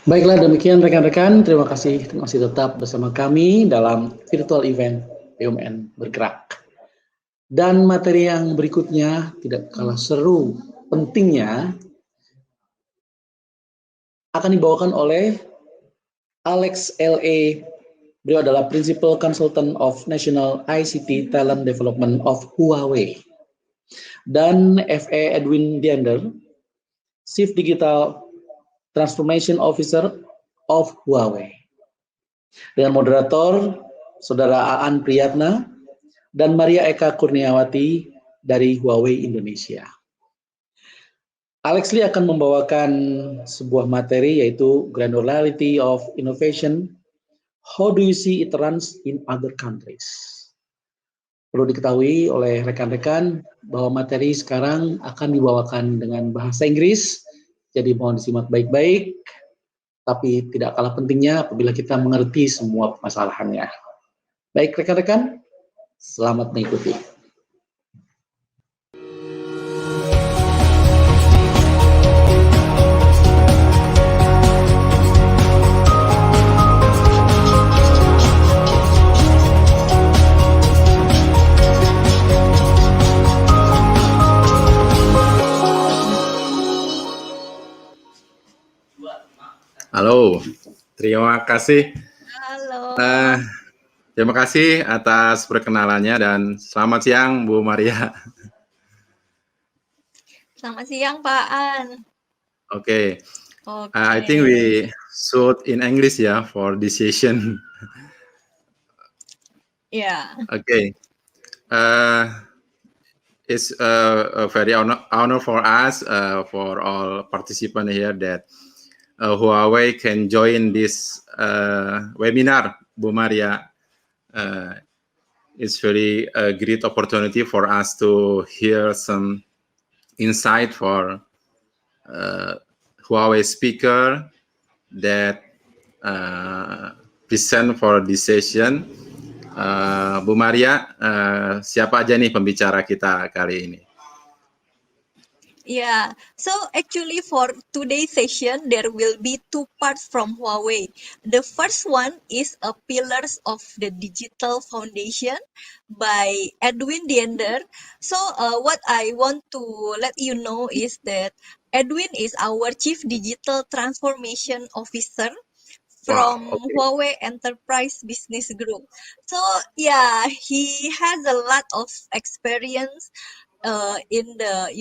Baiklah, demikian rekan-rekan. Terima kasih masih tetap bersama kami dalam virtual event BUMN Bergerak. Dan materi yang berikutnya tidak kalah seru, pentingnya akan dibawakan oleh Alex L.A. Beliau adalah Principal Consultant of National ICT Talent Development of Huawei. Dan F.A. Edwin Diender, Chief Digital Transformation Officer of Huawei. Dengan moderator, Saudara Aan Priyatna, dan Maria Eka Kurniawati dari Huawei Indonesia. Alex Lee akan membawakan sebuah materi yaitu Granularity of Innovation. How do you see it runs in other countries? Perlu diketahui oleh rekan-rekan bahwa materi sekarang akan dibawakan dengan bahasa Inggris, jadi mohon disimak baik-baik, tapi tidak kalah pentingnya apabila kita mengerti semua permasalahannya. Baik rekan-rekan, selamat mengikuti. Halo, terima kasih. Halo. Terima kasih atas perkenalannya dan selamat siang Bu Maria. Selamat siang Pak An. Okay. I think we should in English for this session. Yeah. Okay. It's a very honor for us, for all participants here that Huawei can join this webinar, Bu Maria. It's very great opportunity for us to hear some insight for Huawei speaker that present for this session. Bu Maria, siapa aja nih pembicara kita kali ini? Yeah, so actually for today's session, there will be two parts from Huawei. The first one is a Pillars of the Digital Foundation by Edwin Diender. So what I want to let you know is that Edwin is our Chief Digital Transformation Officer from Huawei Enterprise Business Group. So yeah, he has a lot of experience in the,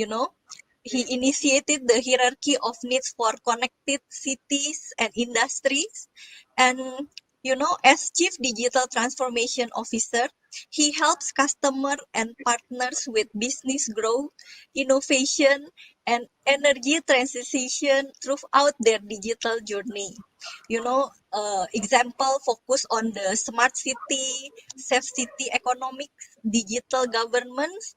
he initiated the hierarchy of needs for connected cities and industries. And, as Chief Digital Transformation Officer, he helps customers and partners with business growth, innovation, and energy transition throughout their digital journey. Example focus on the smart city, safe city economics, digital governance,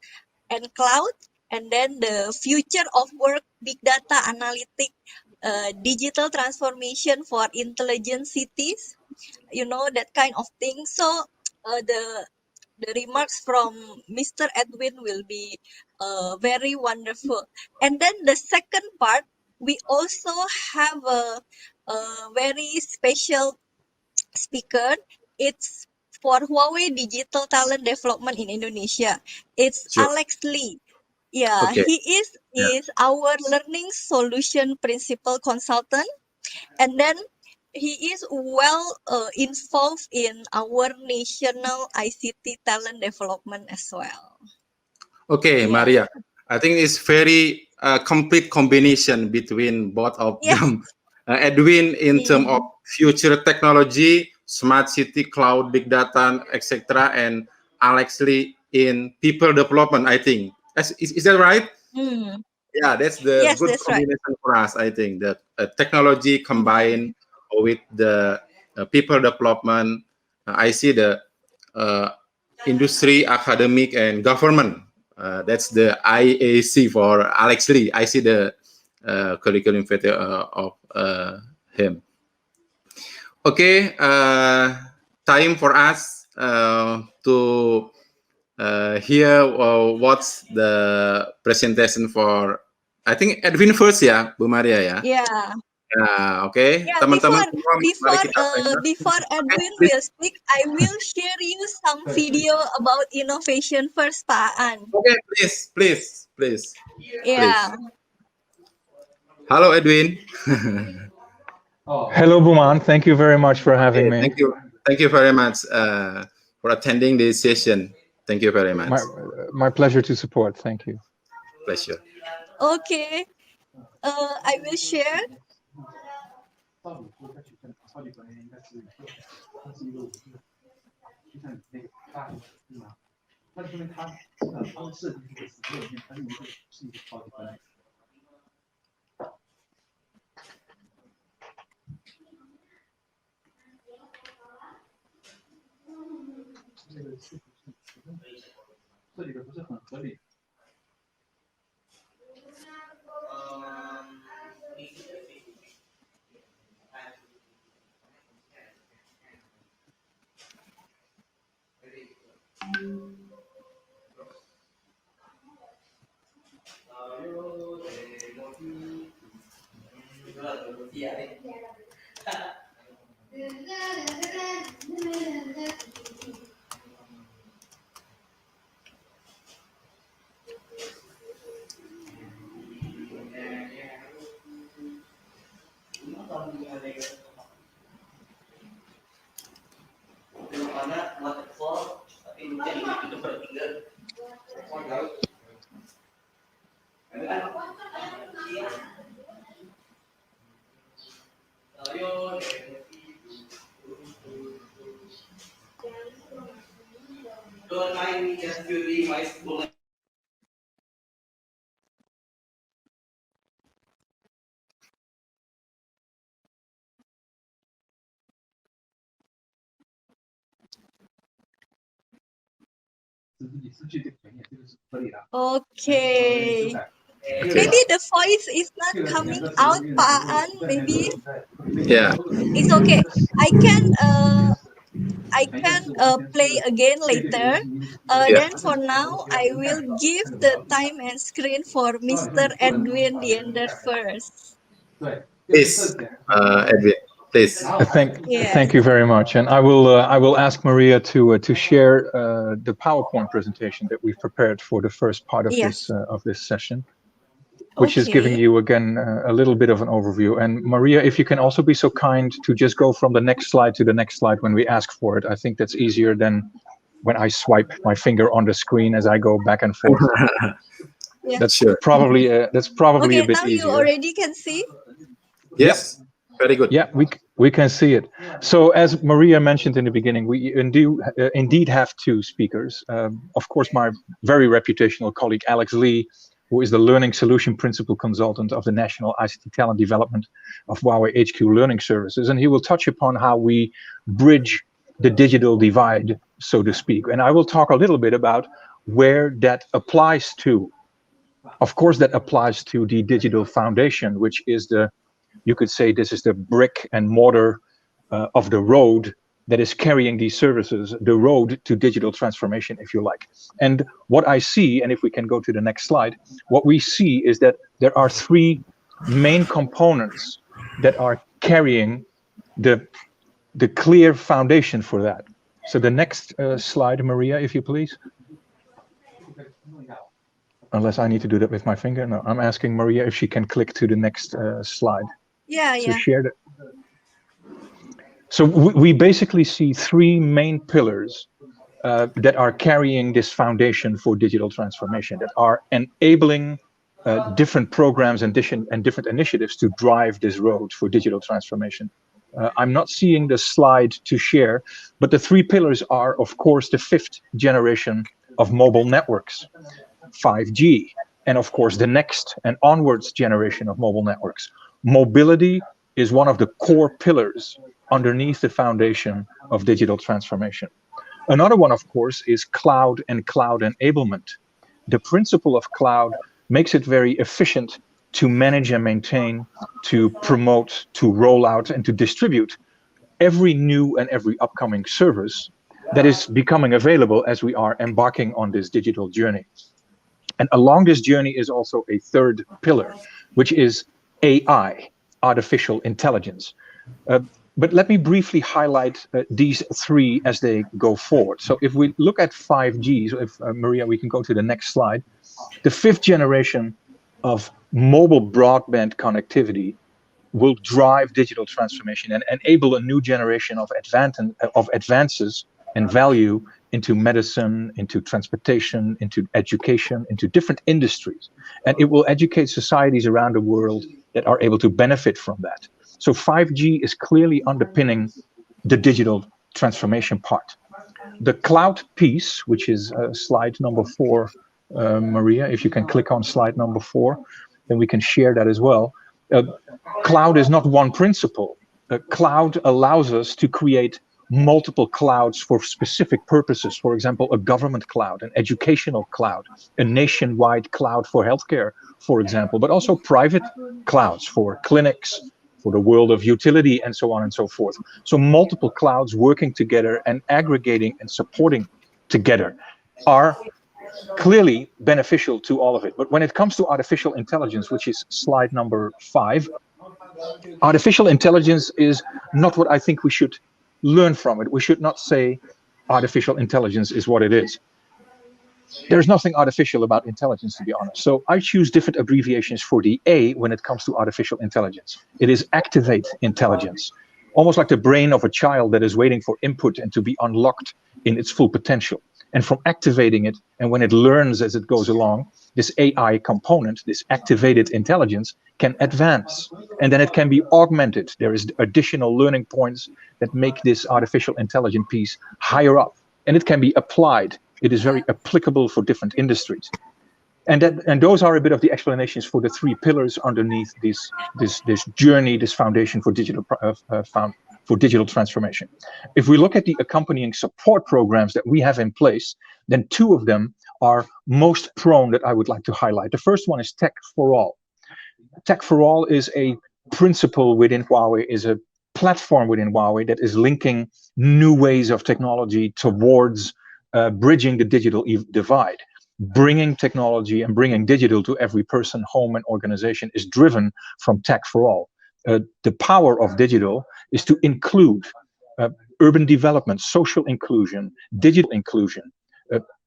and cloud. And then the future of work, big data analytic, digital transformation for intelligent cities, that kind of thing. So the remarks from Mr. Edwin will be very wonderful. And then the second part, we also have a very special speaker. It's for Huawei Digital Talent Development in Indonesia. It's Alex Lee. Yeah, Okay. he is our learning solution principal consultant, and then he is well involved in our national ICT talent development as well. Okay, Maria. I think it's very complete combination between both of them. Edwin in terms of future technology, smart city, cloud, big data, etc., and Alex Lee in people development. I think is that right? Yeah, that's the good combination for us. I think that technology combined with the people development. I see the industry, academic, and government. That's the IAC for Alex Lee. I see the curriculum of him. Okay, time for us to hear what's the presentation for. I think Edwin first, Bu Maria, Yeah. Oke, Yeah, teman-teman semua, mari kita belajar. before Oke, Edwin please. will speak, I will share you some video about innovation first, Pak An. Oke, please. Yeah. Halo Edwin. Hello, Buman. Thank you very much for having me. Thank you very much for attending this session. Thank you very much. My pleasure to support. Thank you. Pleasure. Okay. I will share. Okay. Maybe the voice is not coming out, Pak An. Maybe Yeah. it's okay. I can play again later. Then for now, I will give the time and screen for Mr. Edwin Diender first. Please, Edwin, please. Thank you very much, and I will ask Maria to share the PowerPoint presentation that we've prepared for the first part of this session, which is giving you again a little bit of an overview. And Maria, if you can also be so kind to just go from the next slide to the next slide when we ask for it. I think that's easier than when I swipe my finger on the screen as I go back and forth. That's probably a bit now easier. You already can see. Yes, very good. Yeah, we can see it. So as Maria mentioned in the beginning, we indeed have two speakers. Of course, my very reputational colleague Alex Lee, who is the Learning Solution Principal Consultant of the National ICT Talent Development of Huawei HQ Learning Services. And he will touch upon how we bridge the digital divide, so to speak. And I will talk a little bit about where that applies to. Of course, that applies to the digital foundation, which is you could say this is the brick and mortar of the road that is carrying these services, the road to digital transformation, if you like. And what I see, and if we can go to the next slide, what we see is that there are three main components that are carrying the clear foundation for that. So the next slide, Maria, if you please. Unless I need to do that with my finger. No, I'm asking Maria if she can click to the next slide. Yeah. Share it. So we basically see three main pillars that are carrying this foundation for digital transformation, that are enabling different programs and different initiatives to drive this road for digital transformation. I'm not seeing the slide to share, but the three pillars are, of course, the 5th generation of mobile networks, 5G, and of course the next and onwards generation of mobile networks. Mobility is one of the core pillars underneath the foundation of digital transformation. Another one, of course, is cloud and cloud enablement. The principle of cloud makes it very efficient to manage and maintain, to promote, to roll out, and to distribute every new and every upcoming service that is becoming available as we are embarking on this digital journey. And along this journey is also a third pillar, which is AI. artificial intelligence. But let me briefly highlight these three as they go forward. So if we look at 5G, so if Maria, we can go to the next slide. The fifth generation of mobile broadband connectivity will drive digital transformation and enable a new generation of advances and value into medicine, into transportation, into education, into different industries. And it will educate societies around the world that are able to benefit from that. So 5G is clearly underpinning the digital transformation part. The cloud piece, which is slide number 4, Maria, if you can click on slide number 4, then we can share that as well. Cloud is not one principle. Cloud allows us to create multiple clouds for specific purposes. For example, a government cloud, an educational cloud, a nationwide cloud for healthcare, for example, but also private clouds for clinics, for the world of utility, and so on and so forth. So multiple clouds working together and aggregating and supporting together are clearly beneficial to all of it. But when it comes to artificial intelligence, which is slide number 5, artificial intelligence is not what I think we should learn from it. We should not say artificial intelligence is what it is. There's nothing artificial about intelligence, to be honest. So I choose different abbreviations for the A when it comes to artificial intelligence. It is activate intelligence, almost like the brain of a child that is waiting for input and to be unlocked in its full potential. And from activating it, and when it learns as it goes along, this AI component, this activated intelligence, can advance. And then it can be augmented. There is additional learning points that make this artificial intelligence piece higher up. And it can be applied. It is very applicable for different industries. And those are a bit of the explanations for the 3 pillars underneath this journey, this foundation for digital transformation. If we look at the accompanying support programs that we have in place, then 2 of them are most prone that I would like to highlight. The first one is Tech for All. Tech for All is a principle within Huawei, is a platform within Huawei that is linking new ways of technology towards bridging the digital divide. Bringing technology and bringing digital to every person, home, and organization is driven from Tech for All. The power of digital is to include urban development, social inclusion, digital inclusion.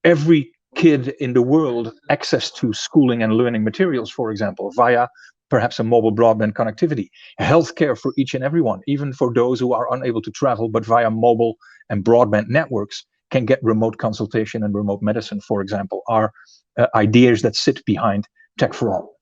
Every kid in the world access to schooling and learning materials, for example, via perhaps a mobile broadband connectivity. Healthcare for each and everyone, even for those who are unable to travel, but via mobile and broadband networks can get remote consultation and remote medicine, for example, are ideas that sit behind Tech for All.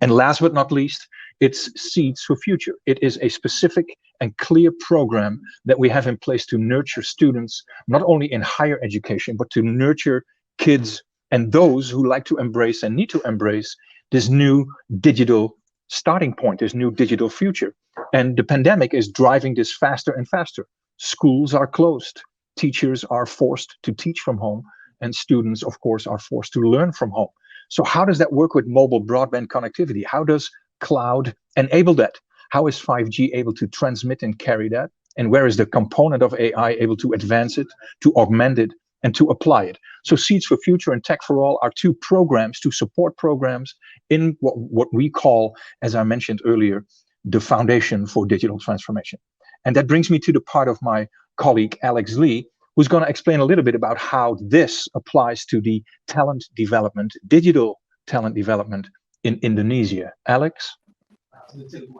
And last but not least, it's Seeds for Future. It is a specific and clear program that we have in place to nurture students, not only in higher education, but to nurture kids and those who like to embrace and need to embrace this new digital starting point, this new digital future. And the pandemic is driving this faster and faster. Schools are closed. Teachers are forced to teach from home, and students, of course, are forced to learn from home. So how does that work with mobile broadband connectivity? How does cloud enable that? How is 5G able to transmit and carry that? And where is the component of AI able to advance it, to augment it, and to apply it? So Seeds for Future and Tech for All are 2 programs, 2 support programs in what we call, as I mentioned earlier, the foundation for digital transformation. And that brings me to the part of my colleague, Alex Lee, who's going to explain a little bit about how this applies to the talent development, digital talent development in Indonesia. Alex?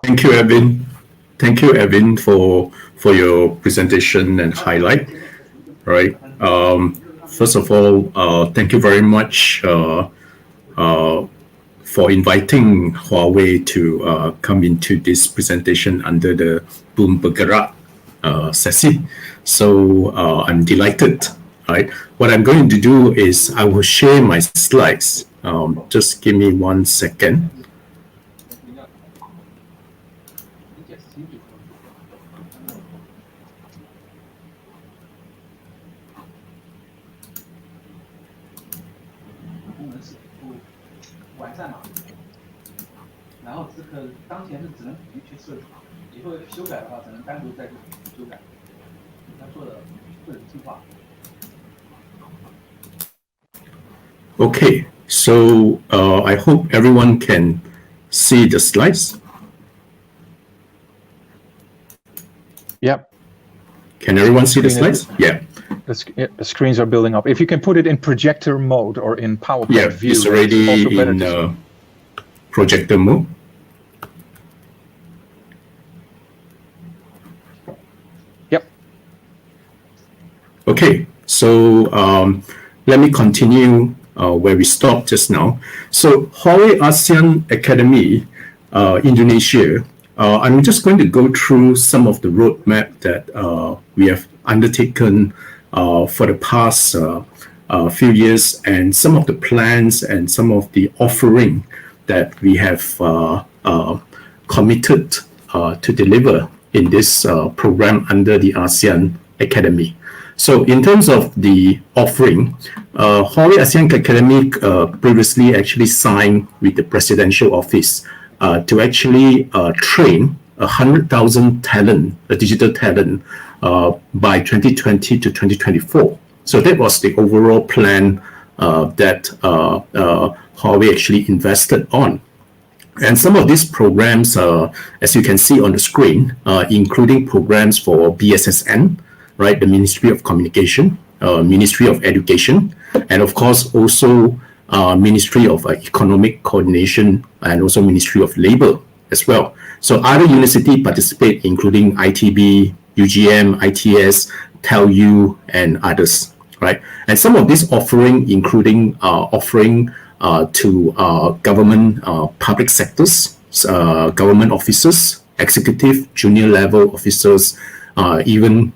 Thank you, Edwin. Thank you, Edwin, for your presentation and highlight. Right. First of all, thank you very much for inviting Huawei to come into this presentation under the Boom Bergerak session. So I'm delighted. Right. What I'm going to do is I will share my slides. Just give me 1 second. Okay, so I hope everyone can see the slides. Yep. Can everyone see the slides? Yeah. The screens are building up. If you can put it in projector mode or in PowerPoint view, it's already in projector mode. Yep. Okay, so let me continue where we stopped just now. So Huawei ASEAN Academy, Indonesia, I'm just going to go through some of the roadmap that we have undertaken for the past few years, and some of the plans and some of the offering that we have committed to deliver in this program under the ASEAN Academy. So in terms of the offering, Huawei ASEAN Academy previously actually signed with the Presidential Office to actually train 100,000 talent, digital talent, by 2020 to 2024. So that was the overall plan that Huawei actually invested on. And some of these programs, as you can see on the screen, including programs for BSSN, right, the Ministry of Communication, Ministry of Education, and of course also Ministry of Economic Coordination, and also Ministry of Labor as well. So other universities participate, including ITB, UGM, ITS, TELU, and others, right? And some of these offering, including offering to government public sectors, government officers, executive, junior level officers, even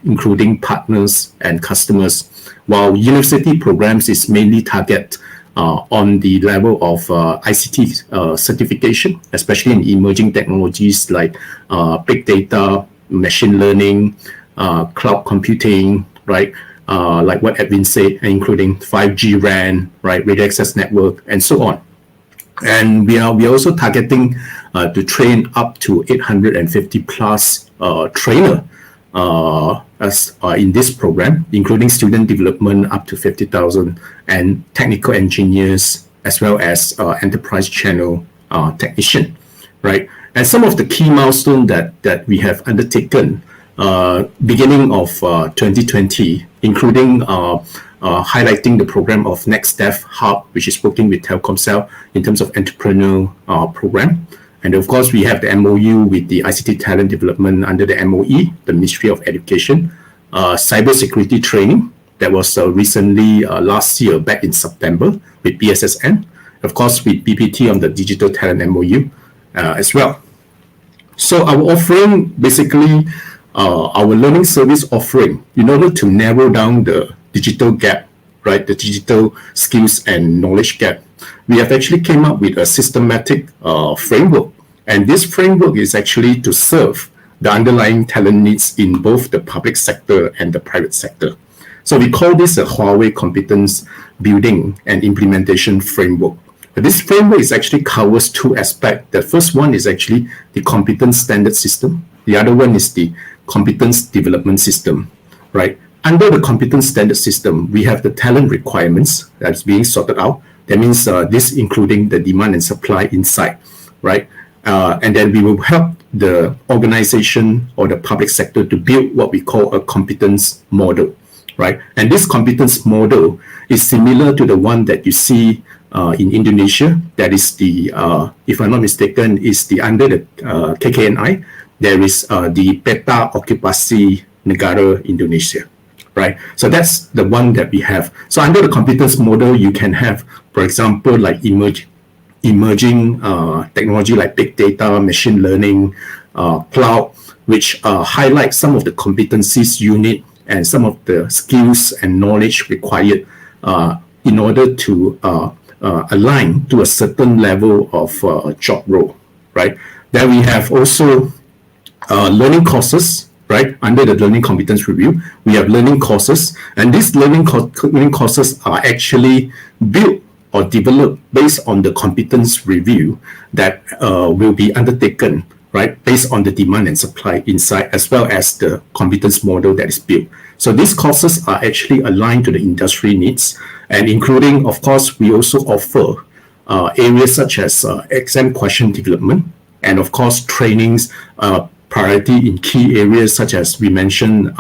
including partners and customers, while university programs is mainly target on the level of ICT certification, especially in emerging technologies like big data, machine learning, cloud computing, right? Like what Edwin said, including 5G RAN, right, radio access network, and so on. And we are also targeting to train up to 850 plus trainer in this program, including student development up to 50,000 and technical engineers, as well as enterprise channel technician, right? And some of the key milestones that we have undertaken beginning of 2020, including highlighting the program of Next Dev Hub, which is working with Telkomsel in terms of entrepreneurial program. And of course, we have the MOU with the ICT talent development under the MOE, the Ministry of Education, cybersecurity training that was recently last year, back in September, with BSSN. Of course, with BPT on the digital talent MOU as well. So our offering, basically, our learning service offering, in order to narrow down the digital gap, right, the digital skills and knowledge gap, we have actually came up with a systematic framework. And this framework is actually to serve the underlying talent needs in both the public sector and the private sector. So we call this a Huawei Competence Building and Implementation Framework. But this framework is actually covers two aspects. The first one is actually the competence standard system. The other one is the competence development system, right? Under the competence standard system, we have the talent requirements that's being sorted out. That means this including the demand and supply insight, right? And then we will help the organization or the public sector to build what we call a competence model, right? And this competence model is similar to the one that you see in Indonesia. That is the, if I'm not mistaken, is the under the KKNI. There is the Peta Okupasi Negara Indonesia, right? So that's the one that we have. So under the competence model, you can have, for example, like emerging technology like big data, machine learning, cloud, which highlight some of the competencies you need and some of the skills and knowledge required in order to align to a certain level of job role, right? Then we have also learning courses, right? Under the learning competence review, we have learning courses, and these learning courses are actually built or developed based on the competence review that will be undertaken, right? Based on the demand and supply insight, as well as the competence model that is built. So these courses are actually aligned to the industry needs, and including, of course, we also offer areas such as exam question development, and of course, trainings priority in key areas such as we mentioned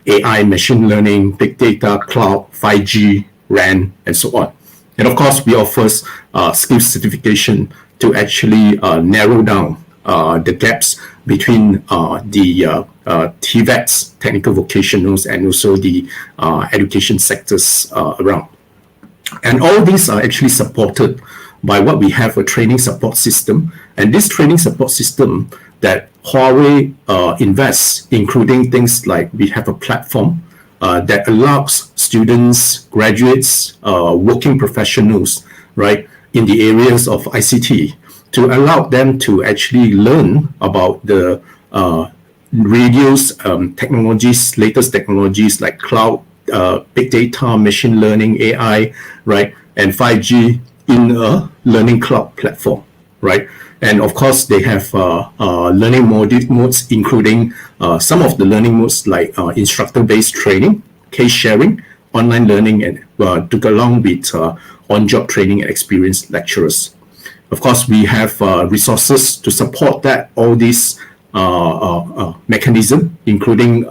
AI, machine learning, big data, cloud, 5G, RAN, and so on. And of course, we offer skills certification to actually narrow down the gaps between the TVETs, technical vocationals, and also the education sectors around. And all these are actually supported by what we have, a training support system. And this training support system that Huawei invests, including things like we have a platform that allows students, graduates, working professionals, right, in the areas of ICT to allow them to actually learn about the radios, technologies, latest technologies like cloud, big data, machine learning, AI, right, and 5G in a learning cloud platform, right? And of course, they have learning modes, including some of the learning modes like instructor-based training, case sharing, online learning, and to go along with on-job training and experienced lecturers. Of course, we have resources to support that, all these mechanism, including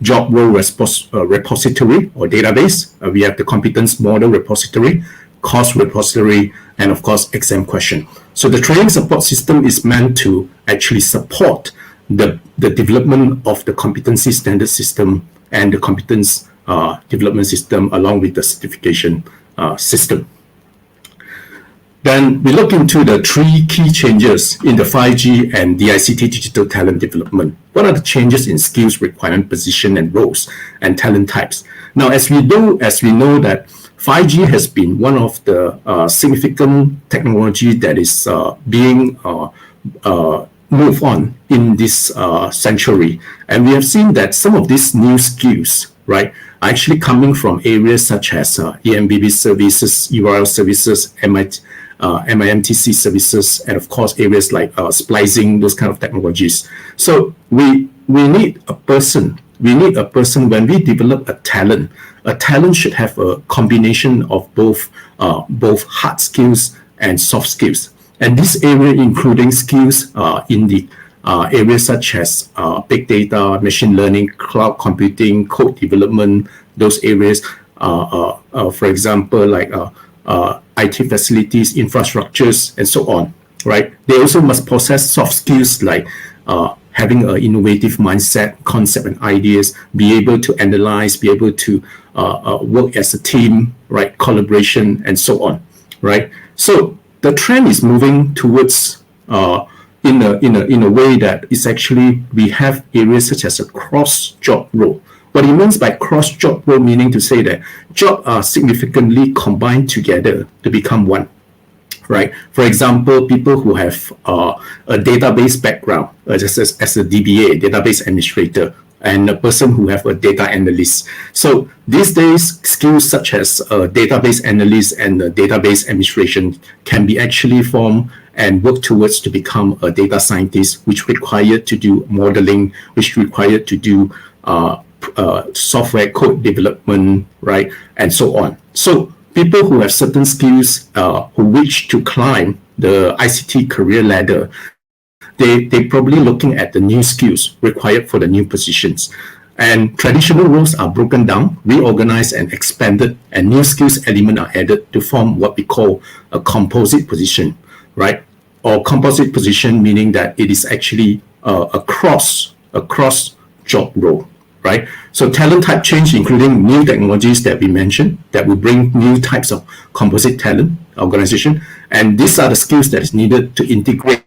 job role repository or database. We have the competence model repository, course repository, and of course, exam question. So the training support system is meant to actually support the development of the competency standard system and the competence development system along with the certification system. Then we look into the three key changes in the 5G and DICT digital talent development. What are the changes in skills, requirement, position, and roles and talent types? Now, as we know that 5G has been one of the significant technology that is being moved on in this century. And we have seen that some of these new skills, right, are actually coming from areas such as EMBB services, URL services, MIMTC services, and of course areas like splicing, those kind of technologies. So we need a person. We need a person when we develop a talent. A talent should have a combination of both hard skills and soft skills. And this area including skills in the areas such as big data, machine learning, cloud computing, code development, those areas. For example, like IT facilities, infrastructures, and so on, right? They also must possess soft skills like having an innovative mindset, concept, and ideas, be able to analyze, be able to work as a team, right? Collaboration, and so on, right? So the trend is moving towards in a way that is actually we have areas such as a cross-job role. What it means by cross-job role, meaning to say that jobs are significantly combined together to become one, right? For example, people who have a database background, just as a DBA, database administrator, and a person who have a data analyst. So these days, skills such as database analyst and database administration can be actually formed and work towards to become a data scientist, which required to do modeling, which required to do software code development, right, and so on. So people who have certain skills who wish to climb the ICT career ladder, they probably looking at the new skills required for the new positions. And traditional roles are broken down, reorganized, and expanded, and new skills element are added to form what we call a composite position, right? Or composite position meaning that it is actually a cross job role, right? So talent type change, including new technologies that we mentioned, that will bring new types of composite talent organization. And these are the skills that is needed to integrate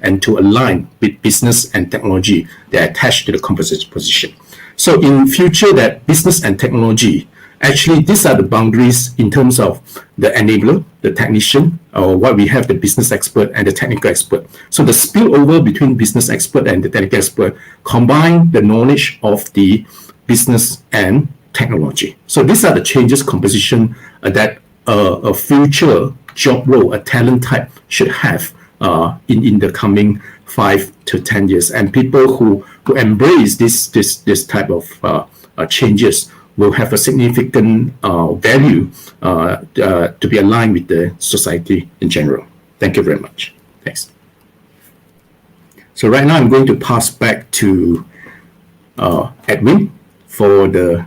and to align with business and technology that are attached to the composite position. So in future, that business and technology, actually, these are the boundaries in terms of the enabler, the technician, or what we have, the business expert and the technical expert. So the spillover between business expert and the technical expert combine the knowledge of the business and technology. So these are the changes composition that a future job role, a talent type should have in the coming 5 to 10 years. And people who embrace this type of changes will have a significant value to be aligned with the society in general. Thank you very much. Thanks. So right now I'm going to pass back to Edwin for the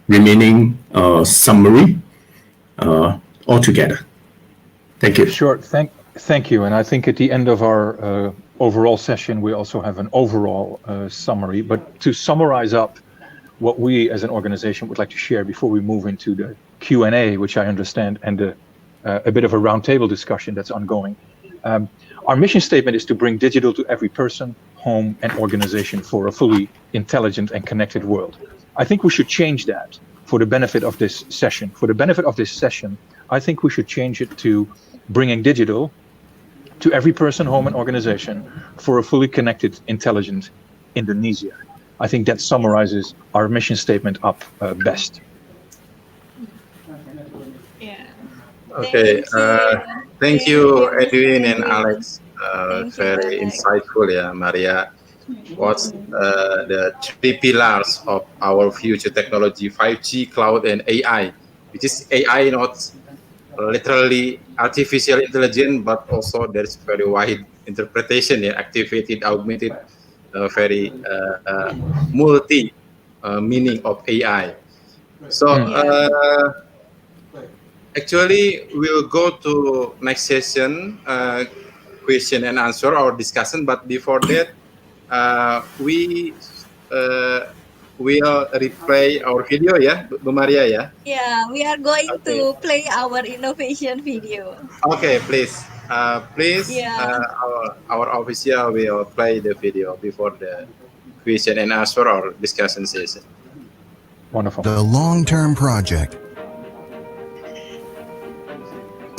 remaining summary altogether. Thank you. Sure. Thank you. And I think at the end of our overall session, we also have an overall summary. But to summarize up what we as an organization would like to share before we move into the Q&A, which I understand, and a bit of a roundtable discussion that's ongoing. Our mission statement is to bring digital to every person, home, and organization for a fully intelligent and connected world. I think we should change that for the benefit of this session. For the benefit of this session, I think we should change it to bringing digital to every person, home, and organization for a fully connected, intelligent Indonesia. I think that summarizes our mission statement up best. Yeah. Okay. Thank you, Edwin and Alex. Very insightful, yeah, Maria. What's the 3 pillars of our future technology: 5G, cloud, and AI? Which is AI, not literally artificial intelligence, but also there's very wide interpretation, yeah, activated, augmented, very multi meaning of AI. So actually, we'll go to next session, question and answer or discussion. But before that, we will replay our video, yeah, Bu Maria, yeah. Yeah, we are going to play our innovation video. Okay, please, Yeah. our official will play the video before the question and answer or discussion session. Wonderful. The long-term project.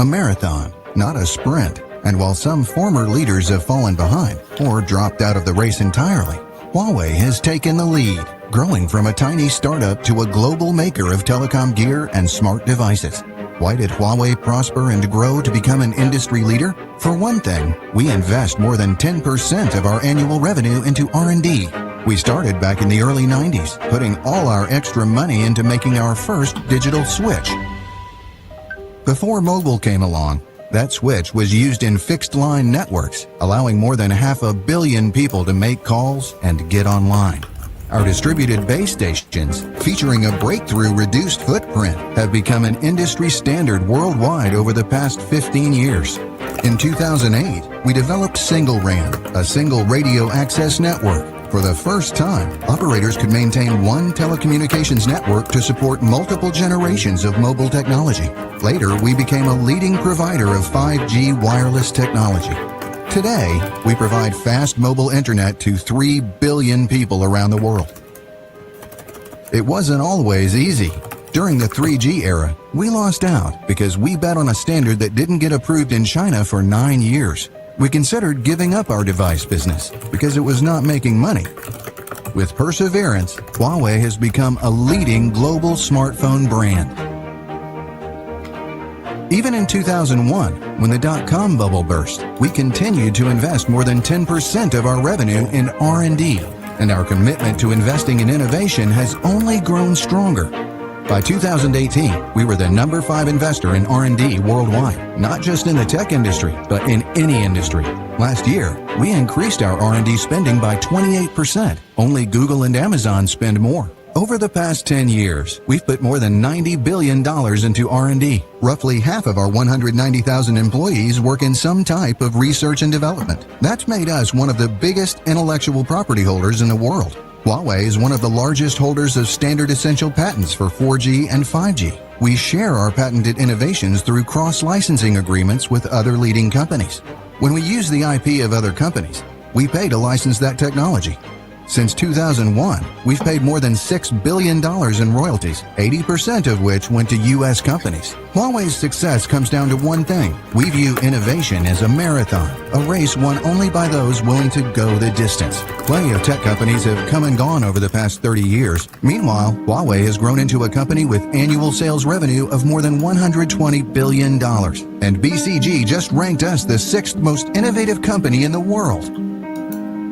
A marathon, not a sprint. And while some former leaders have fallen behind or dropped out of the race entirely, Huawei has taken the lead, growing from a tiny startup to a global maker of telecom gear and smart devices. Why did Huawei prosper and grow to become an industry leader? For one thing, we invest more than 10% of our annual revenue into R&D. We started back in the early 90s, putting all our extra money into making our first digital switch. Before mobile came along, that switch was used in fixed-line networks, allowing more than 500 million people to make calls and get online. Our distributed base stations, featuring a breakthrough reduced footprint, have become an industry standard worldwide over the past 15 years. In 2008, we developed Single RAN, a single radio access network. For the first time, operators could maintain one telecommunications network to support multiple generations of mobile technology. Later, we became a leading provider of 5G wireless technology. Today, we provide fast mobile internet to 3 billion people around the world. It wasn't always easy. During the 3G era, we lost out because we bet on a standard that didn't get approved in China for 9 years. We considered giving up our device business because it was not making money. With perseverance, Huawei has become a leading global smartphone brand. Even in 2001, when the dot-com bubble burst, we continued to invest more than 10% of our revenue in R&D, and our commitment to investing in innovation has only grown stronger. By 2018, we were the number 5 investor in R&D worldwide, not just in the tech industry, but in any industry. Last year, we increased our R&D spending by 28%. Only Google and Amazon spend more. Over the past 10 years, we've put more than $90 billion into R&D. Roughly half of our 190,000 employees work in some type of research and development. That's made us one of the biggest intellectual property holders in the world. Huawei is one of the largest holders of standard essential patents for 4G and 5G. We share our patented innovations through cross-licensing agreements with other leading companies. When we use the IP of other companies, we pay to license that technology. Since 2001, we've paid more than $6 billion in royalties, 80% of which went to U.S. companies. Huawei's success comes down to one thing. We view innovation as a marathon, a race won only by those willing to go the distance. Plenty of tech companies have come and gone over the past 30 years. Meanwhile, Huawei has grown into a company with annual sales revenue of more than $120 billion. And BCG just ranked us the 6th most innovative company in the world.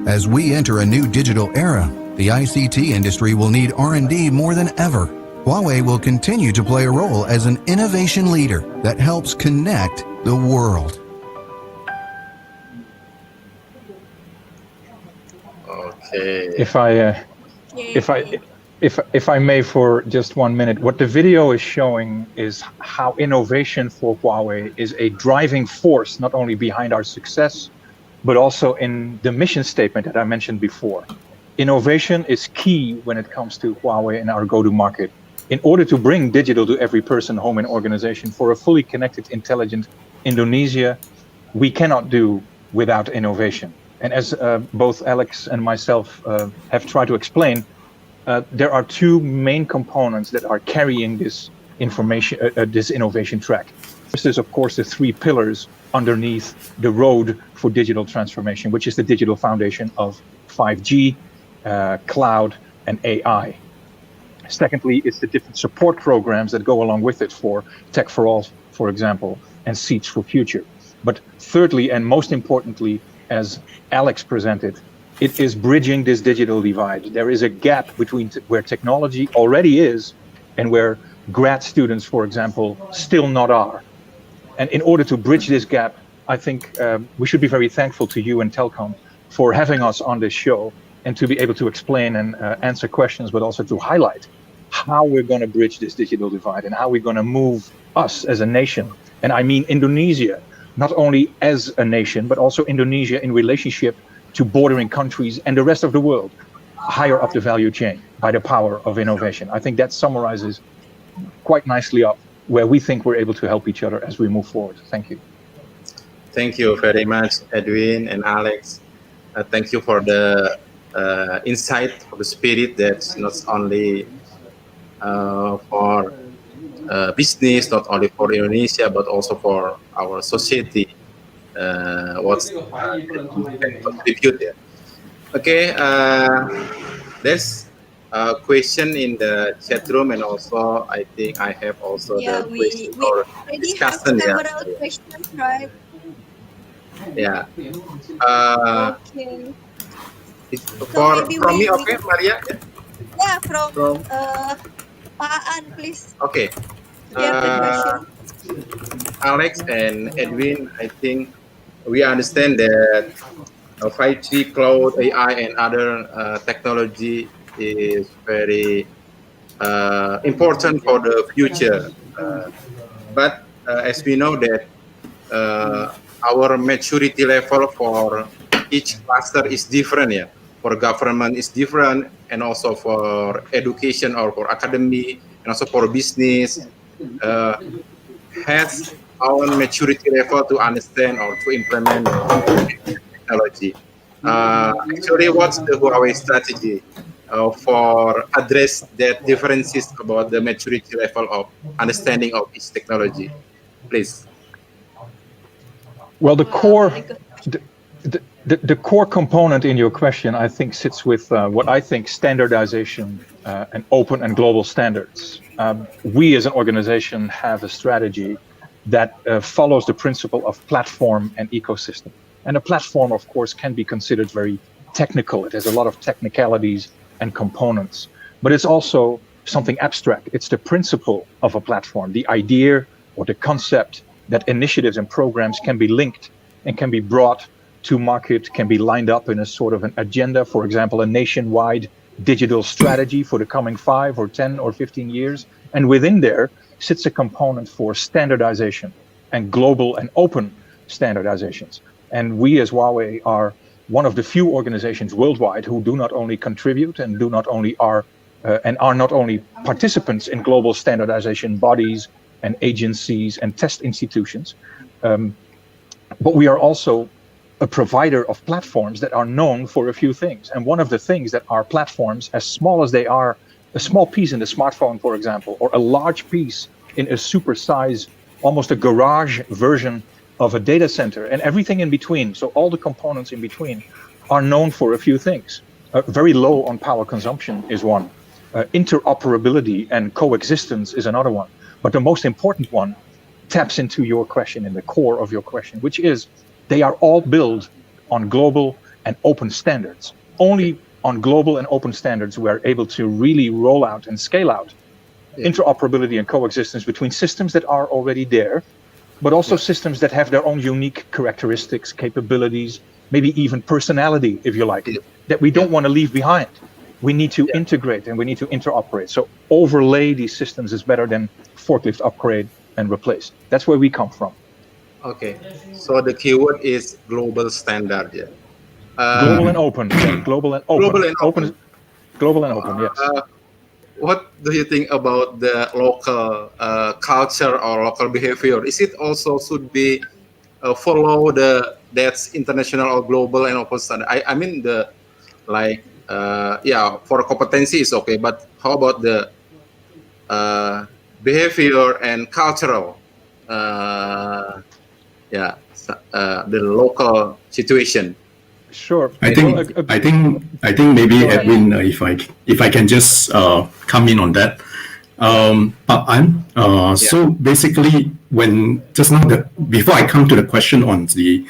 As we enter a new digital era, the ICT industry will need R&D more than ever. Huawei will continue to play a role as an innovation leader that helps connect the world. Okay. If I if I may, for just 1 minute, what the video is showing is how innovation for Huawei is a driving force, not only behind our success, but also in the mission statement that I mentioned before. Innovation is key when it comes to Huawei and our go-to-market. In order to bring digital to every person, home, and organization for a fully connected, intelligent Indonesia, we cannot do without innovation. And as both Alex and myself have tried to explain, there are two main components that are carrying this information, this innovation track. First is, of course, the three pillars underneath the road for digital transformation, which is the digital foundation of 5G, cloud, and AI. Secondly, it's the different support programs that go along with it for Tech for All, for example, and Seeds for Future. But thirdly, and most importantly, as Alex presented, it is bridging this digital divide. There is a gap between where technology already is and where grad students, for example, still not are. And in order to bridge this gap, I think we should be very thankful to you and Telkom for having us on this show and to be able to explain and answer questions, but also to highlight how we're going to bridge this digital divide and how we're going to move us as a nation. And I mean Indonesia, not only as a nation, but also Indonesia in relationship to bordering countries and the rest of the world, higher up the value chain by the power of innovation. I think that summarizes quite nicely up where we think we're able to help each other as we move forward. Thank you. Thank you very much, Edwin and Alex. Thank you for the insight, for the spirit that's not only for business, not only for Indonesia, but also for our society. What's contribute there? Okay, there's a question in the chat room, and also I think I have also the question we or already discussion. have several questions, right? Yeah. Okay. From me, okay, Maria? Yeah, from Pak An, please. Okay. You have the question. Alex and Edwin, I think we understand that 5G, cloud, AI, and other technology is very important for the future. But as we know that our maturity level for each cluster is different. Yeah, for government is different, and also for education or for academy, and also for business. Has our maturity level to understand or to implement technology. Actually, what's the Huawei strategy for address that differences about the maturity level of understanding of each technology? Please. Well, the core component in your question, I think, sits with what I think standardization and open and global standards. We as an organization have a strategy that follows the principle of platform and ecosystem. And a platform, of course, can be considered very technical. It has a lot of technicalities and components, but it's also something abstract. It's the principle of a platform, the idea or the concept that initiatives and programs can be linked and can be brought to market, can be lined up in a sort of an agenda, for example, a nationwide digital strategy for the coming 5 or 10 or 15 years. And within there sits a component for standardization and global and open standardizations. And we as Huawei are one of the few organizations worldwide who do not only contribute and do not only are not only participants in global standardization bodies and agencies and test institutions, but we are also a provider of platforms that are known for a few things. And one of the things that our platforms, as small as they are, a small piece in the smartphone, for example, or a large piece in a supersize, almost a garage version of a data center, and everything in between, so all the components in between, are known for a few things. Very low on power consumption is one. Interoperability and coexistence is another one. But the most important one taps into your question, in the core of your question, which is they are all built on global and open standards. Only on global and open standards we are able to really roll out and scale out interoperability and coexistence between systems that are already there, but also systems that have their own unique characteristics, capabilities, maybe even personality, if you like, that we don't want to leave behind. We need to integrate and we need to interoperate. So overlay these systems is better than forklift upgrade and replace. That's where we come from. Okay, so the keyword is global standard. Yeah. Global and open. Yeah, global and open. Global and open. Global and open. Yes. What do you think about the local culture or local behavior? Is it also should be follow that's international or global and open standard? I mean the like for competency is okay, but how about the behavior and cultural? The local situation. Sure. I think maybe Edwin, if I can just come in on that. So basically, when just now before I come to the question on the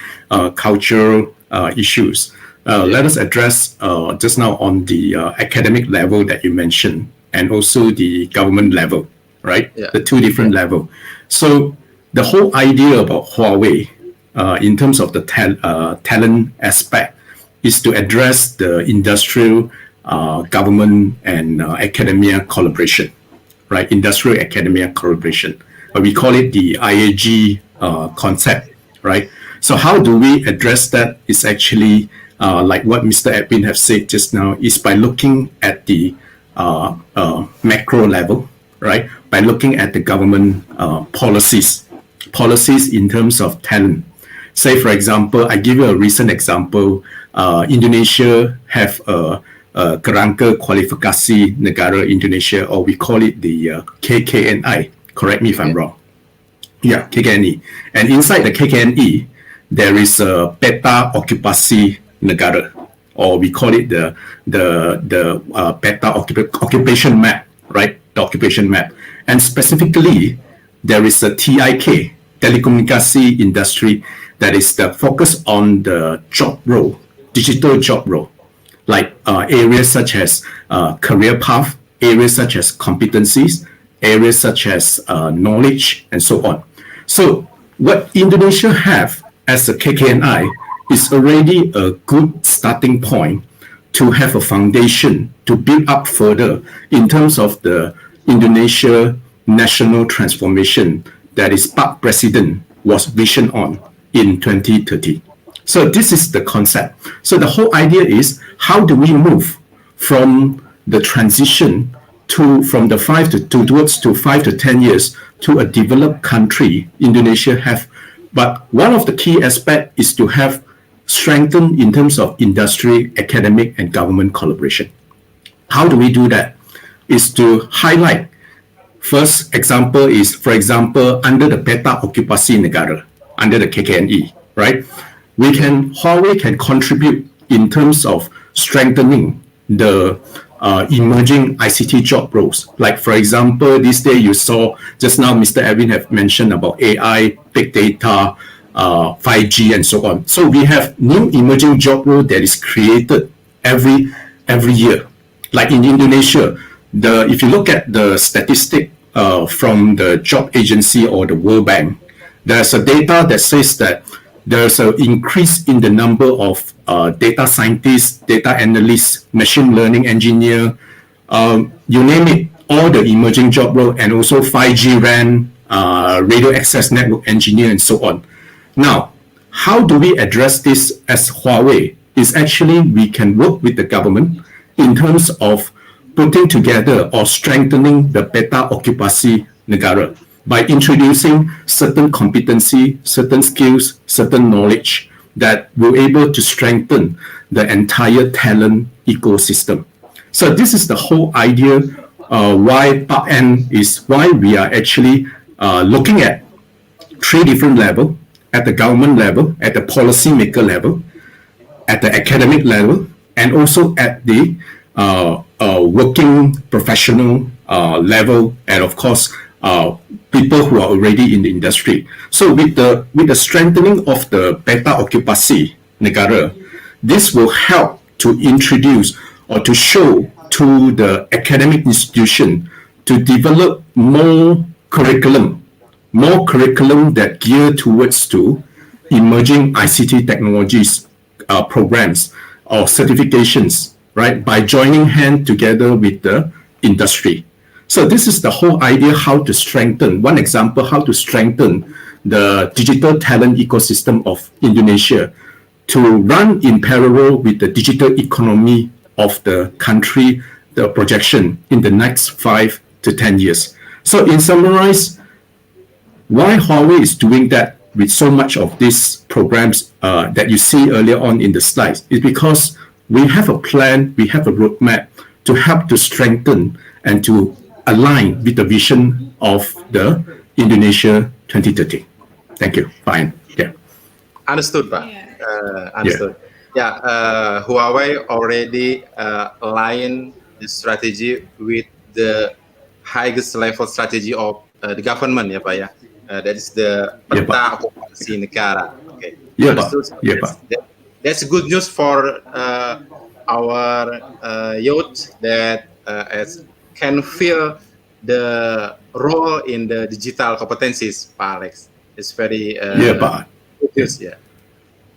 cultural issues, let us address just now on the academic level that you mentioned, and also the government level, right? Yeah. The two different level. So the whole idea about Huawei, in terms of the talent aspect, is to address the industrial, government, and academia collaboration, right? Industrial academia collaboration. We call it the IAG concept, right? So how do we address that? Is actually like what Mr. Edwin have said just now, is by looking at the macro level, right? By looking at the government policies in terms of talent. Say, for example, I give you a recent example. Indonesia have a Kerangka Kualifikasi Negara Indonesia, or we call it the KKNI. Correct me if I'm wrong. Yeah, KKNI. And inside the KKNI, there is a Peta Okupasi Negara, or we call it the Peta Occupation Map, right? The occupation map. And specifically, there is a TIK, Telecommunication Industry, that is the focus on the job role, digital job role, like areas such as career path, areas such as competencies, areas such as knowledge, and so on. So what Indonesia have as a KKNI is already a good starting point to have a foundation to build up further in terms of the Indonesia national transformation that is Pak President was visioned on in 2030. So this is the concept. So the whole idea is, how do we move from the transition from the 5 to 10 years to a developed country Indonesia have. But one of the key aspects is to have strengthened in terms of industry, academic, and government collaboration. How do we do that? Is to highlight. First example is, for example, under the Peta Okupasi Negara, under the KKNE, right? Huawei can contribute in terms of strengthening the emerging ICT job roles. Like, for example, this day you saw just now Mr. Edwin have mentioned about AI, big data, 5G, and so on. So we have new emerging job role that is created every year. Like in Indonesia, if you look at the statistic from the job agency or the World Bank, there's a data that says that there's an increase in the number of data scientists, data analysts, machine learning engineer, you name it, all the emerging job role, and also 5G RAN, radio access network engineer, and so on. Now, how do we address this as Huawei? Is actually we can work with the government in terms of putting together or strengthening the Peta Okupasi Negara by introducing certain competency, certain skills, certain knowledge that will able to strengthen the entire talent ecosystem. So this is the whole idea why PAN is why we are actually looking at three different levels, at the government level, at the policymaker level, at the academic level, and also at the working professional level, and of course, people who are already in the industry. So with the strengthening of the Peta Okupasi Negara, this will help to introduce or to show to the academic institution to develop more curriculum more curriculum that gear towards to emerging ICT technologies programs or certifications, right, by joining hand together with the industry. So this is the whole idea, how to strengthen, one example, how to strengthen the digital talent ecosystem of Indonesia to run in parallel with the digital economy of the country, the projection in the next 5 to 10 years. So in summarize, why Huawei is doing that with so much of these programs that you see earlier on in the slides is because we have a plan, we have a roadmap to help to strengthen and to align with the vision of the Indonesia 2030. Thank you. Fine. Yeah. Understood, Pak. Understood. Huawei already aligned the strategy with the highest level strategy of the government, ya Pak ya. That is the peta okupasi negara. Okay. Understood. That's good news for our youth that can feel the role in the digital competencies, Pak Alex. It's very good news. Yeah.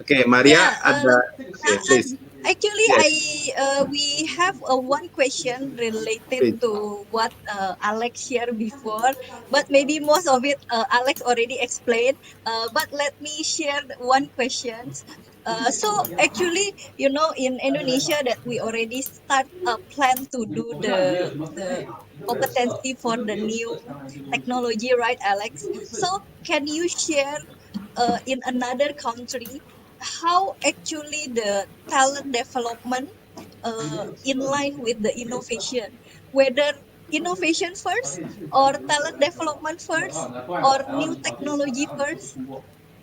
Okay, Maria, please. Actually, we have one question related to what Alex shared before, but maybe most of it Alex already explained. But let me share one question. So actually, in Indonesia that we already start a plan to do the competency for the new technology, right, Alex? So can you share in another country how actually the talent development in line with the innovation, whether innovation first or talent development first or new technology first?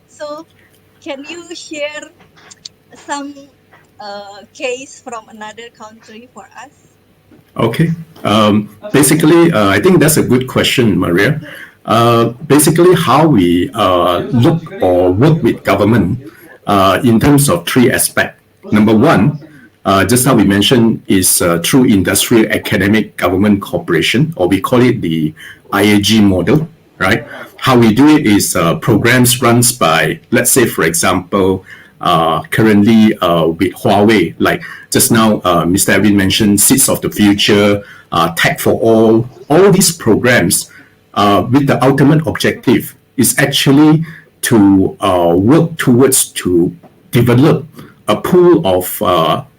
So can you share some case from another country for us? Okay. Basically, I think that's a good question, Maria. Basically, how we look or work with government in terms of three aspects. Number one, just how we mentioned, is through industrial academic government cooperation, or we call it the IAG model, right? How we do it is programs runs by, let's say, for example, currently with Huawei, like just now Mr. Edwin mentioned, Seeds of the Future, Tech for all these programs with the ultimate objective is actually to work towards to develop a pool of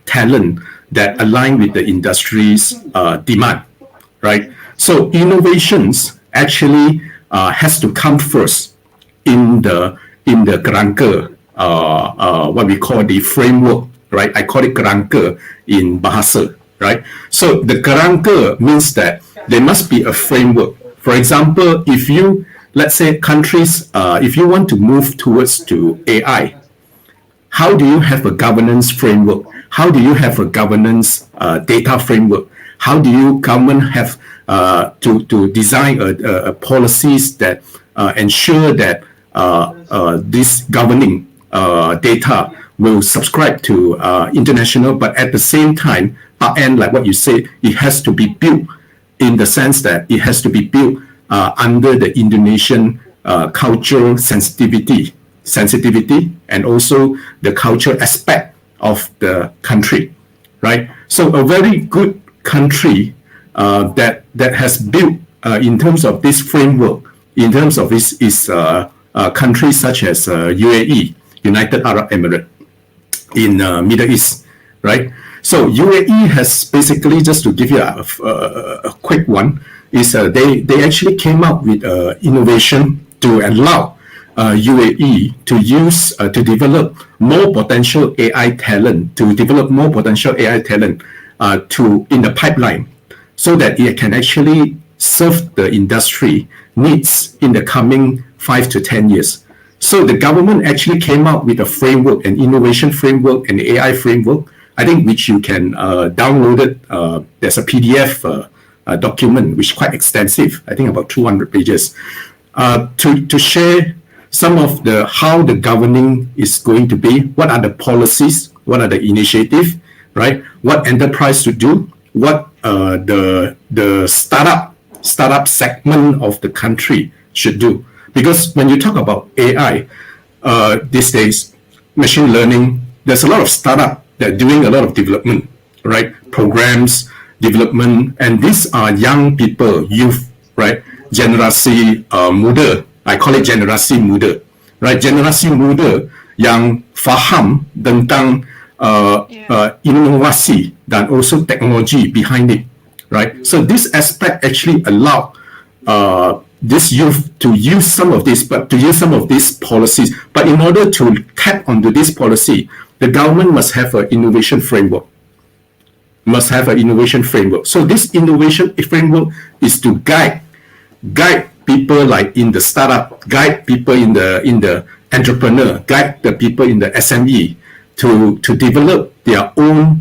talent that align with the industry's demand, right? So innovations actually has to come first in the kerangka, what we call the framework, right? I call it kerangka in Bahasa, right? So the kerangka means that there must be a framework. For example, if you, let's say countries, if you want to move towards to AI, how do you have a governance framework? How do you have a governance data framework? How do you government have to design policies that ensure that this governing data will subscribe to international, but at the same time, and like what you say, it has to be built in the sense that it has to be built under the Indonesian cultural sensitivity, and also the cultural aspect of the country, right? So a very good country that has built in terms of this framework, in terms of this is countries such as UAE, United Arab Emirates, in Middle East, right? So UAE has basically, just to give you a quick one, is they actually came up with innovation to allow UAE to use to develop more potential AI talent, to in the pipeline, so that it can actually serve the industry needs in the coming 5 to 10 years. So the government actually came out with a framework, an innovation framework, an AI framework, I think, which you can download it. There's a PDF document, which is quite extensive, I think about 200 pages, to share some of how the governing is going to be, what are the policies, what are the initiatives, right? What enterprise to do, what the startup segment of the country should do. Because when you talk about AI, these days, machine learning, there's a lot of startup that are doing a lot of development, right? Programs, development, and these are young people, youth, right? Generasi muda, I call it generasi muda, right? Generasi muda yang faham tentang inovasi dan also technology behind it, right? So this aspect actually allow this youth to use some of this, but to use some of these policies. But in order to tap onto this policy, the government must have an innovation framework. So this innovation framework is to guide people like in the startup, guide people in the entrepreneur, guide the people in the SME to develop their own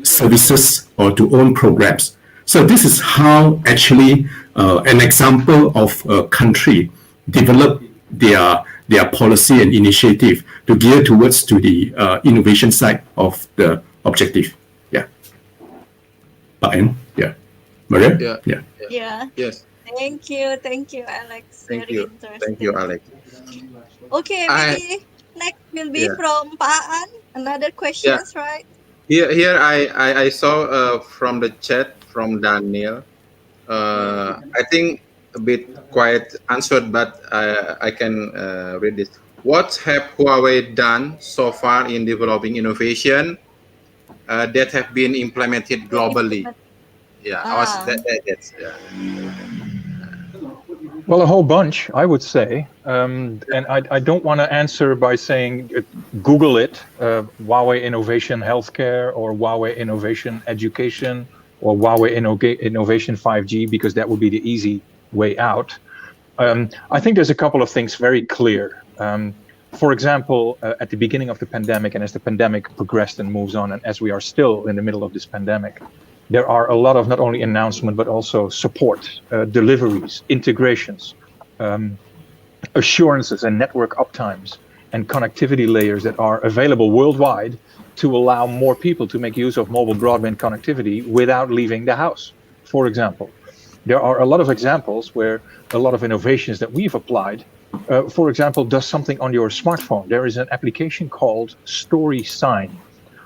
services or to own programs. So this is how actually an example of a country develop their policy and initiative to gear towards to the innovation side of the objective. Yeah. Yeah. Maria? Yeah. Yes. Thank you, Alex. Thank Very you. interesting. Thank you, Alex. Okay, maybe next will be from Pak An. Another questions, right? Here I saw from the chat from Daniel. I think a bit quite answered, but I can read this. What have Huawei done so far in developing innovation that have been implemented globally? That's Well, a whole bunch, I would say. And I don't want to answer by saying, Google it, Huawei Innovation Healthcare, or Huawei Innovation Education, or Huawei Innovation 5G, because that would be the easy way out. I think there's a couple of things very clear. For example, at the beginning of the pandemic, and as the pandemic progressed and moves on, and as we are still in the middle of this pandemic, there are a lot of not only announcement, but also support, deliveries, integrations, assurances and network uptimes and connectivity layers that are available worldwide to allow more people to make use of mobile broadband connectivity without leaving the house, for example. There are a lot of examples where a lot of innovations that we've applied, for example, does something on your smartphone. There is an application called StorySign.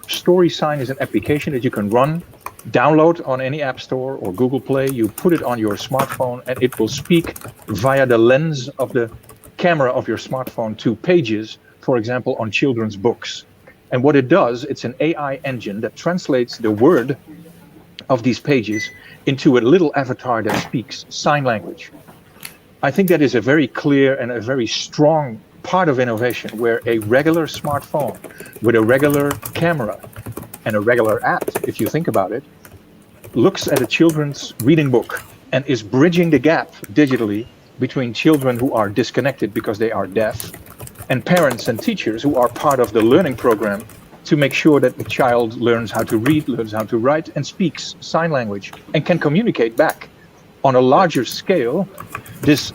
StorySign is an application that you can run, download on any app store or Google Play. You put it on your smartphone and it will speak via the lens of the camera of your smartphone to pages, for example, on children's books. And what it does, it's an AI engine that translates the word of these pages into a little avatar that speaks sign language. I think that is a very clear and a very strong part of innovation, where a regular smartphone with a regular camera and a regular app, if you think about it, looks at a children's reading book and is bridging the gap digitally between children who are disconnected because they are deaf and parents and teachers who are part of the learning program to make sure that the child learns how to read, learns how to write, and speaks sign language and can communicate back. On a larger scale, this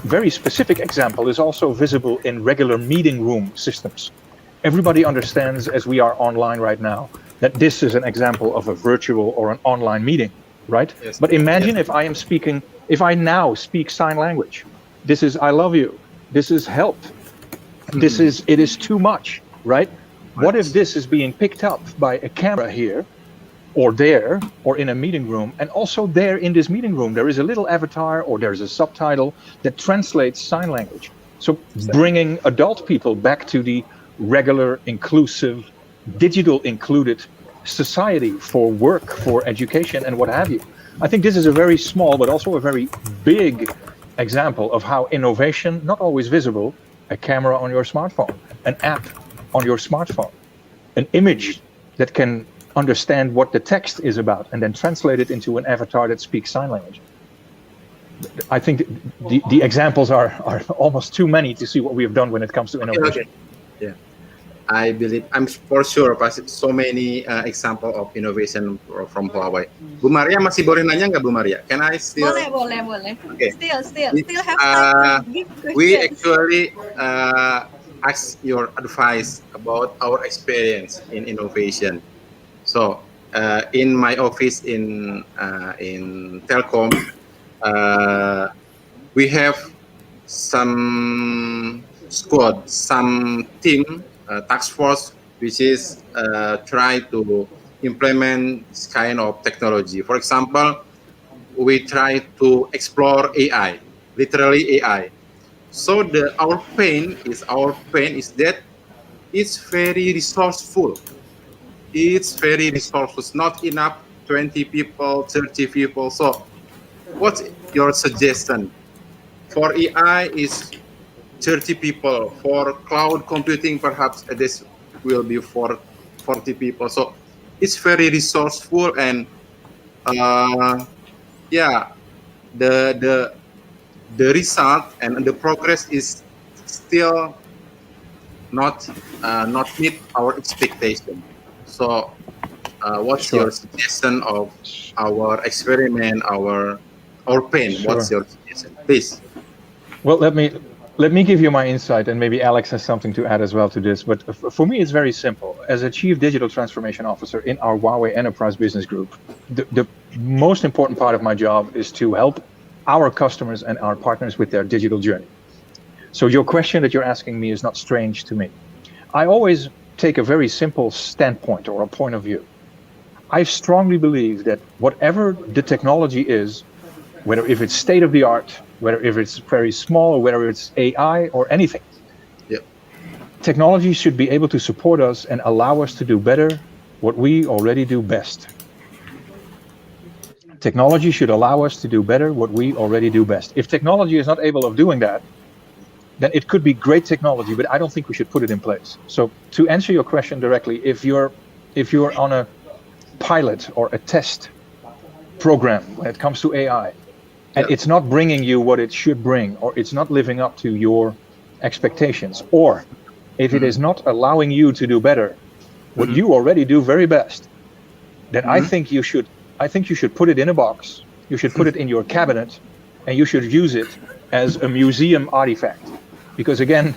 very specific example is also visible in regular meeting room systems. Everybody understands, as we are online right now, that this is an example of a virtual or an online meeting, right? Yes. But imagine if I am speaking, if I now speak sign language. This is I love you. This is help. This is it is too much, right? What if this is being picked up by a camera here or there or in a meeting room, and also there in this meeting room there is a little avatar or there's a subtitle that translates sign language. So bringing adult people back to the regular, inclusive, digital included society for work, for education, and what have you. I think this is a very small but also a very big example of how innovation, not always visible, a camera on your smartphone, an app on your smartphone, an image that can understand what the text is about and then translate it into an avatar that speaks sign language. I think the examples are almost too many to see what we have done when it comes to innovation. Okay. Yeah, I believe, I'm for sure pasti so many example of innovation from Huawei. Bu Maria masih boleh nanya nggak, Bu Maria? Can I still? Boleh. Okay. Still have time to give questions. We actually ask your advice about our experience in innovation. So in my office in Telkom, we have some squad, some team, task force, which is try to implement this kind of technology. For example, we try to explore AI, literally AI. So our pain is that it's very resourceful. It's very resourceful. It's not enough 20 people, 30 people. So what's your suggestion? For AI is 30 people. For cloud computing, perhaps this will be for 40 people. So it's very resourceful, and yeah, the result and the progress is still not meet our expectation. So what's Sure. your suggestion of our experiment, our pain? Sure. What's your suggestion, please? Well, let me give you my insight, and maybe Alex has something to add as well to this. But for me, it's very simple. As a Chief Digital Transformation Officer in our Huawei Enterprise Business Group, the most important part of my job is to help our customers and our partners with their digital journey. So your question that you're asking me is not strange to me. I always take a very simple standpoint or a point of view. I strongly believe that whatever the technology is, whether if it's state of the art, whether if it's very small, or whether it's AI or anything, Yep. technology should be able to support us and allow us to do better what we already do best. Technology should allow us to do better what we already do best. If technology is not able of doing that, then it could be great technology, but I don't think we should put it in place. So to answer your question directly, if you're on a pilot or a test program when it comes to AI, and it's not bringing you what it should bring, or it's not living up to your expectations, or if it is not allowing you to do better what you already do very best, then I think you should put it in a box. You should put it in your cabinet, and you should use it as a museum artifact. Because again,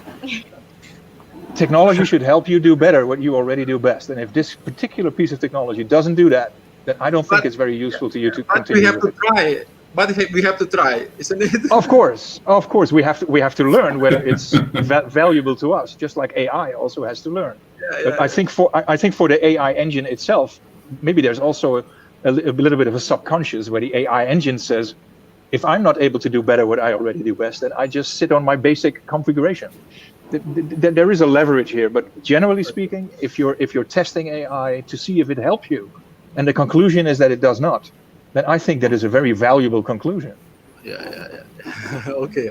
technology should help you do better what you already do best. And if this particular piece of technology doesn't do that, then I don't think it's very useful to you to continue. We have to try. But we have to try, isn't it? Of course, we have to learn whether it's valuable to us. Just like AI also has to learn. But I think for the AI engine itself, maybe there's also a little bit of a subconscious where the AI engine says, if I'm not able to do better what I already do best, then I just sit on my basic configuration. There is a leverage here, but generally speaking, if you're testing AI to see if it helps you, and the conclusion is that it does not, then I think that is a very valuable conclusion. Yeah. Okay.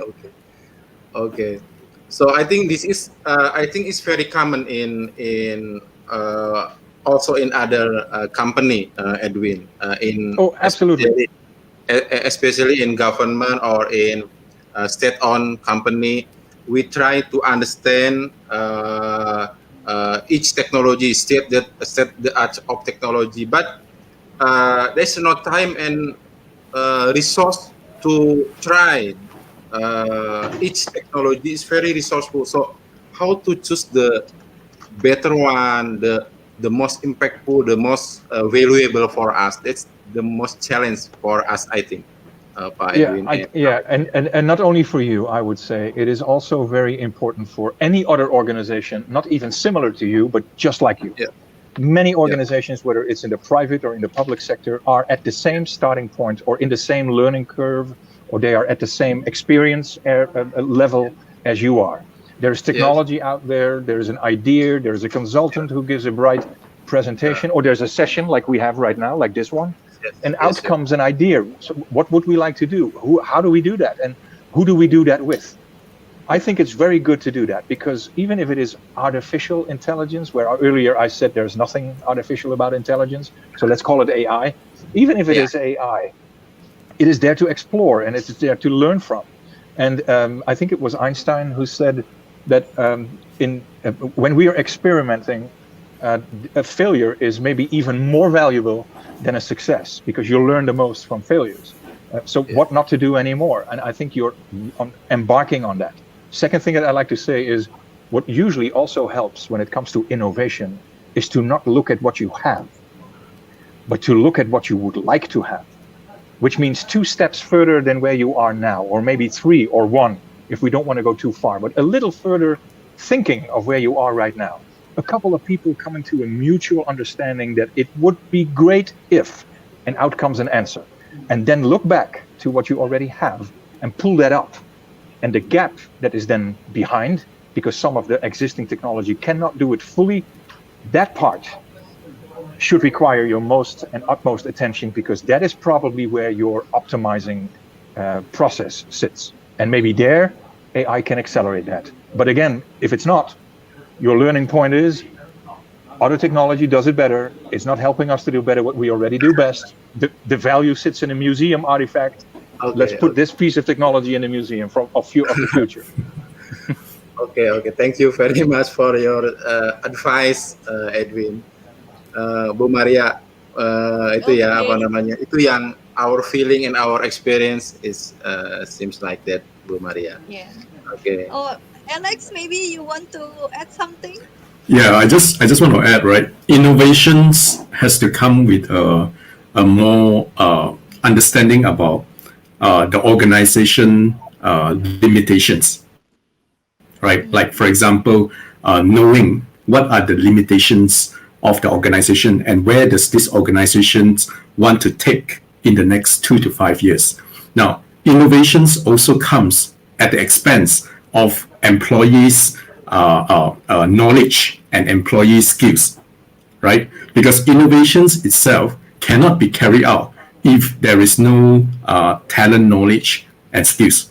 So I think this is it's very common in also in other company, Edwin. Absolutely. Especially in government or in state-owned company, we try to understand each technology, state the art of technology, but there's no time and resource to try. Each technology is very resourceful. So how to choose the better one, the most impactful, the most valuable for us? That's the most challenge for us, I think. And not only for you, I would say it is also very important for any other organization, not even similar to you, but just like you. Yeah. Many organizations, whether it's in the private or in the public sector, are at the same starting point or in the same learning curve, or they are at the same experience level as you are. There's technology out there, there's an idea, there's a consultant who gives a bright presentation, or there's a session like we have right now, like this one, and out comes an idea. So what would we like to do? How do we do that? And who do we do that with? I think it's very good to do that, because even if it is artificial intelligence, where earlier I said there's nothing artificial about intelligence, so let's call it AI. Even if it is AI, it is there to explore and it's there to learn from. And I think it was Einstein who said that when we are experimenting, a failure is maybe even more valuable than a success, because you'll learn the most from failures. What not to do anymore? And I think you're embarking on that. Second thing that I like to say is, what usually also helps when it comes to innovation is to not look at what you have, but to look at what you would like to have, which means 2 steps further than where you are now, or maybe 3 or 1. if we don't want to go too far, but a little further thinking of where you are right now. A couple of people coming to a mutual understanding that it would be great if, and out comes an answer. And then look back to what you already have and pull that up. And the gap that is then behind, because some of the existing technology cannot do it fully, that part should require your most and utmost attention, because that is probably where your optimizing process sits. And maybe there, AI can accelerate that. But again, if it's not, your learning point is other technology does it better. It's not helping us to do better what we already do best. The value sits in a museum artifact. Okay, let's put this piece of technology in the museum of the future. Okay. Thank you very much for your advice, Edwin. Bu Maria, itu ya apa namanya? Itu yang our feeling and our experience is seems like that, Bu Maria. Yeah. Okay. Oh, Alex, maybe you want to add something? Yeah, I just want to add, right? Innovations has to come with a more understanding about the organization limitations, right? Like, for example, knowing what are the limitations of the organization and where does this organization want to take in the next 2 to 5 years. Now, innovations also comes at the expense of employees' knowledge and employee skills, right? Because innovations itself cannot be carried out if there is no talent, knowledge, and skills,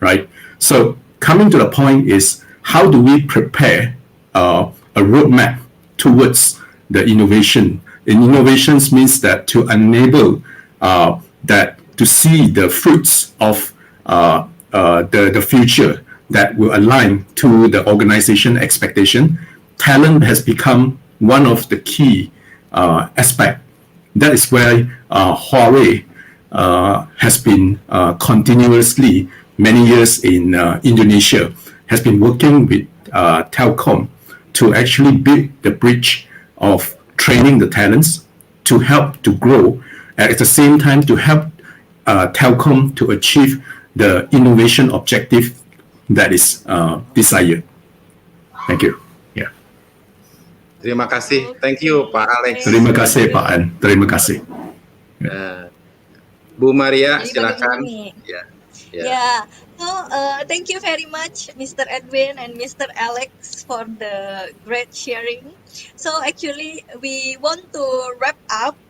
right? So coming to the point is, how do we prepare a roadmap towards the innovation? And innovations means that to enable that to see the fruits of the future that will align to the organization expectation. Talent has become one of the key aspects. That is where Huawei has been continuously, many years in Indonesia, has been working with Telkom to actually build the bridge of training the talents to help to grow, at the same time to help Telkom to achieve the innovation objective that is desired. Thank you. Yeah. Terima kasih. Thank you, Pak Alex. Terima kasih, Pak An. Terima kasih. Bu Maria, silakan. Yeah. So, thank you very much, Mr. Edwin and Mr. Alex, for the great sharing. So, actually, we want to wrap up.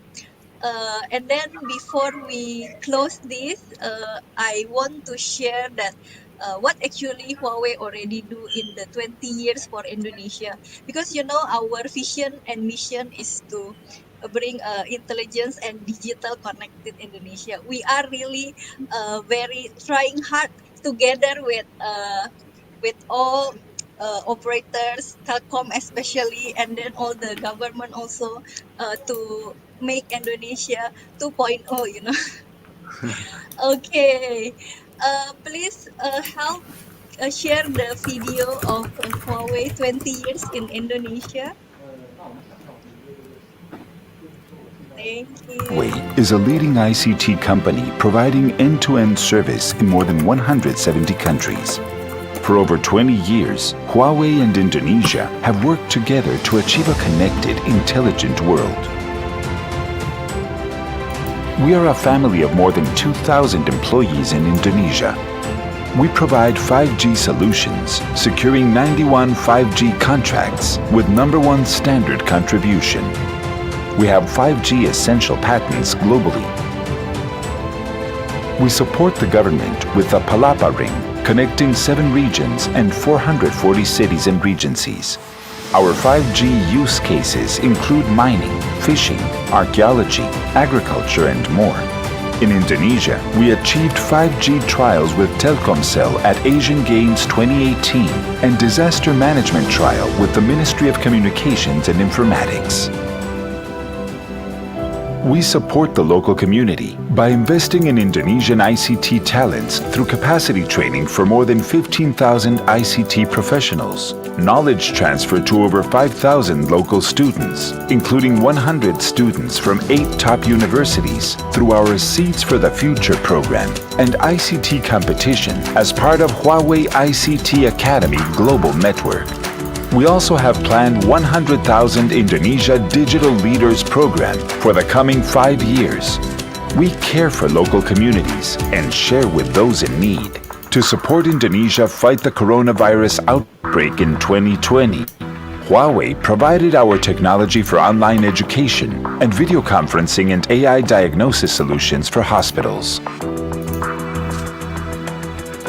And then before we close this, I want to share that what actually Huawei already do in the 20 years for Indonesia. Because, our vision and mission is to bring intelligence and digital connected Indonesia. We are really very trying hard together with all operators, Telkom especially, and then all the government also to make Indonesia 2.0, Okay. Please help share the video of Huawei 20 years in Indonesia. Thank you. Huawei is a leading ICT company providing end-to-end service in more than 170 countries. For over 20 years, Huawei and Indonesia have worked together to achieve a connected, intelligent world. We are a family of more than 2,000 employees in Indonesia. We provide 5G solutions, securing 91 5G contracts with #1 standard contribution. We have 5G essential patents globally. We support the government with the Palapa Ring, connecting 7 regions and 440 cities and regencies. Our 5G use cases include mining, fishing, archaeology, agriculture, and more. In Indonesia, we achieved 5G trials with Telkomsel at Asian Games 2018 and disaster management trial with the Ministry of Communications and Informatics. We support the local community by investing in Indonesian ICT talents through capacity training for more than 15,000 ICT professionals, knowledge transfer to over 5,000 local students, including 100 students from 8 top universities through our Seeds for the Future program, and ICT competition as part of Huawei ICT Academy Global Network. We also have planned 100,000 Indonesia Digital Leaders program for the coming 5 years. We care for local communities and share with those in need. To support Indonesia fight the coronavirus outbreak in 2020, Huawei provided our technology for online education and video conferencing and AI diagnosis solutions for hospitals.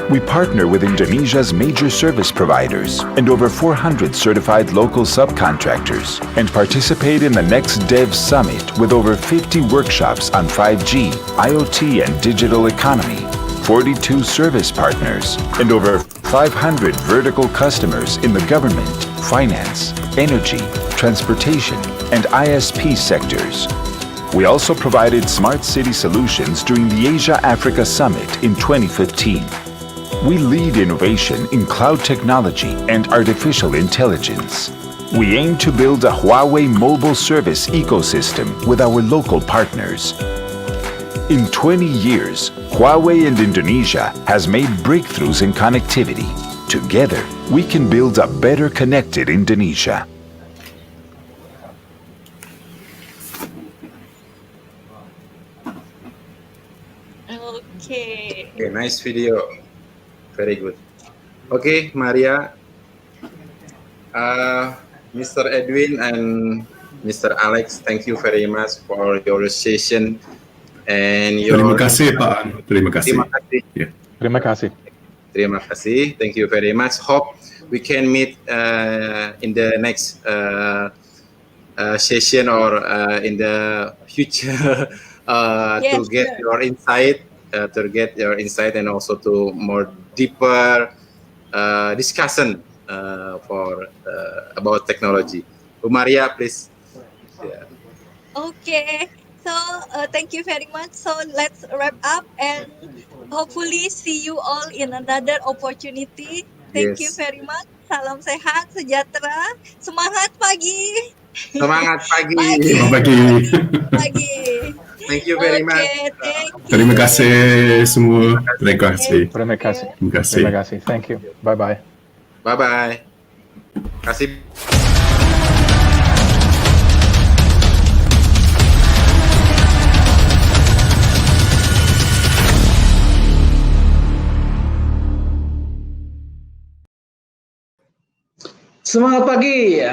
We partner with Indonesia's major service providers and over 400 certified local subcontractors and participate in the Next Dev Summit with over 50 workshops on 5G, IoT and digital economy, 42 service partners, and over 500 vertical customers in the government, finance, energy, transportation, and ISP sectors. We also provided smart city solutions during the Asia-Africa Summit in 2015. We lead innovation in cloud technology and artificial intelligence. We aim to build a Huawei mobile service ecosystem with our local partners. In 20 years, Huawei and Indonesia has made breakthroughs in connectivity. Together, we can build a better connected Indonesia. Okay. Okay, nice video. Very good. Okay, Maria, Mr. Edwin and Mr. Alex, thank you very much for your session and your. Terima kasih, Pak. Terima kasih. Terima kasih. Yeah. Terima kasih. Terima kasih. Thank you very much. Hope we can meet in the next session or in the future to get your insight. And also to more deeper discussion for about technology. Maria, please. Yeah. Okay. So thank you very much. So let's wrap up and hopefully see you all in another opportunity. Thank you Yes. very much. Salam sehat, sejahtera, semangat pagi. Semangat pagi. Pagi. Selamat pagi. Pagi. Thank you very much. Thank you. Terima kasih semua. Terima kasih. Terima kasih. Terima kasih. Terima kasih. Thank you. Bye-bye. Bye-bye. Kasih. Semangat pagi.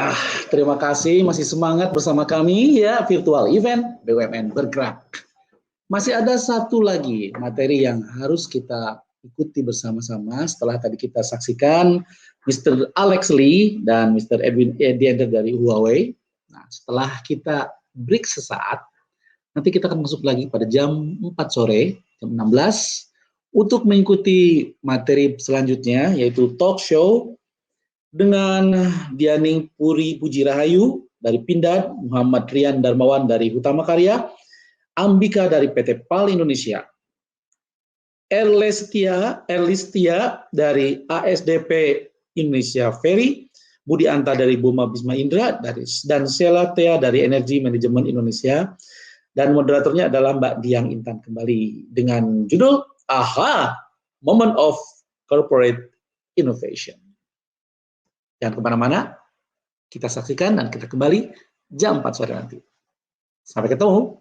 Terima kasih masih semangat bersama kami ya, virtual event BUMN bergerak. Masih ada satu lagi materi yang harus kita ikuti bersama-sama setelah tadi kita saksikan Mr. Alex Lee dan Mr. Edwin Diender dari Huawei. Nah, setelah kita break sesaat, nanti kita akan masuk lagi pada jam 4 sore, jam 16, untuk mengikuti materi selanjutnya, yaitu talk show dengan Dianing Puri Puji Rahayu dari Pindad, Muhammad Rian Darmawan dari Hutama Karya, Ambika dari PT PAL Indonesia, Erlistia dari ASDP Indonesia Ferry, Budi Anta dari Buma Bisma Indra, dan Sheila Tea dari Energi Manajemen Indonesia, dan moderatornya adalah Mbak Diang Intan kembali dengan judul AHA, Moment of Corporate Innovation. Jangan kemana-mana, kita saksikan dan kita kembali jam 4 sore nanti. Sampai ketemu.